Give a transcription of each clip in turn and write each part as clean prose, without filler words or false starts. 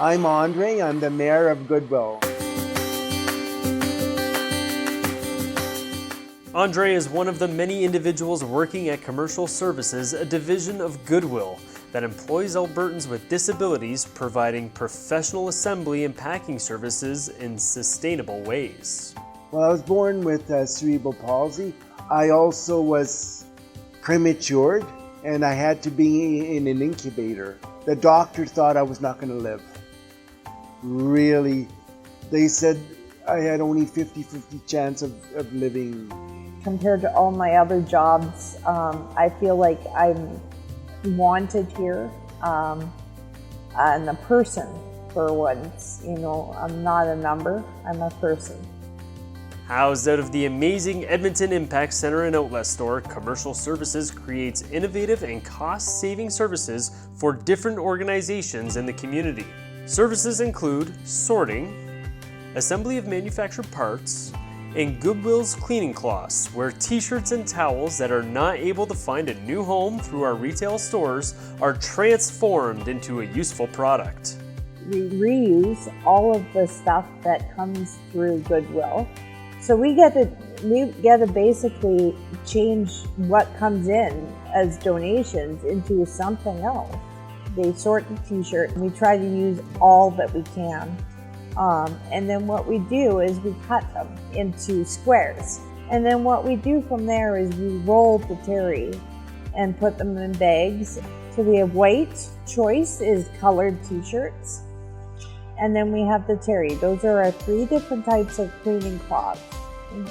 I'm Andre. I'm the mayor of Goodwill. Andre is one of the many individuals working at Commercial Services, a division of Goodwill that employs Albertans with disabilities, providing professional assembly and packing services in sustainable ways. Well, I was born with cerebral palsy. I also was prematured, and I had to be in an incubator. The doctor thought I was not going to live. Really, they said I had only 50-50 chance of living. Compared to all my other jobs, I feel like I'm wanted here, and a person for once. You know, I'm not a number, I'm a person. Housed out of the amazing Edmonton Impact Center and Outlet Store, Commercial Services creates innovative and cost-saving services for different organizations in the community. Services include sorting, assembly of manufactured parts, and Goodwill's cleaning cloths, where t-shirts and towels that are not able to find a new home through our retail stores are transformed into a useful product. We reuse all of the stuff that comes through Goodwill. So we get to basically change what comes in as donations into something else. They sort the t-shirt and we try to use all that we can. And then what we do is we cut them into squares. And then what we do from there is we roll the terry and put them in bags. So we have white, choice is colored t-shirts. And then we have the terry. Those are our 3 different types of cleaning cloths.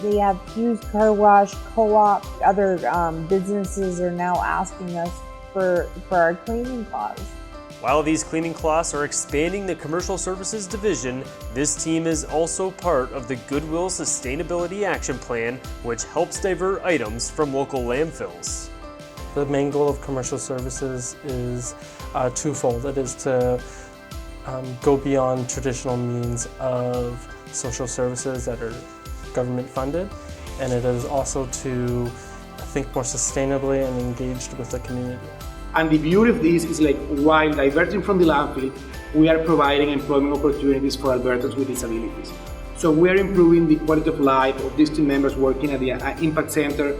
We have Hughes Car Wash, Co-op, other businesses are now asking us for our cleaning cloths. While these cleaning cloths are expanding the Commercial Services division, this team is also part of the Goodwill Sustainability Action Plan, which helps divert items from local landfills. The main goal of Commercial Services is twofold. It is to go beyond traditional means of social services that are government funded, and it is also to think more sustainably and engaged with the community. And the beauty of this is, like, while diverting from the landfill, we are providing employment opportunities for Albertans with disabilities. So we are improving the quality of life of these team members working at the Impact Center.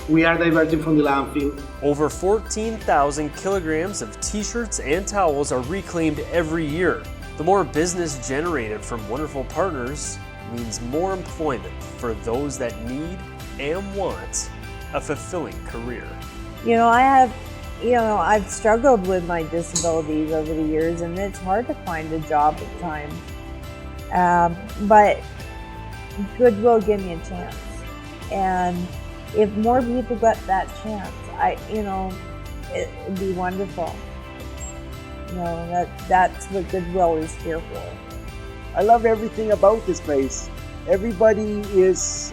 We are diverting from the landfill. Over 14,000 kilograms of t-shirts and towels are reclaimed every year. The more business generated from wonderful partners means more employment for those that need and want a fulfilling career. I've struggled with my disabilities over the years, and it's hard to find a job at times. But Goodwill gave me a chance, and if more people got that chance, it'd be wonderful. That's what Goodwill is here for. I love everything about this place. Everybody is,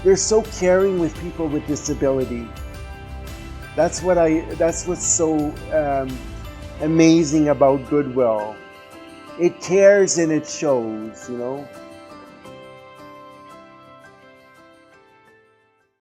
they're so caring with people with disability. That's what's so amazing about Goodwill. It cares and it shows,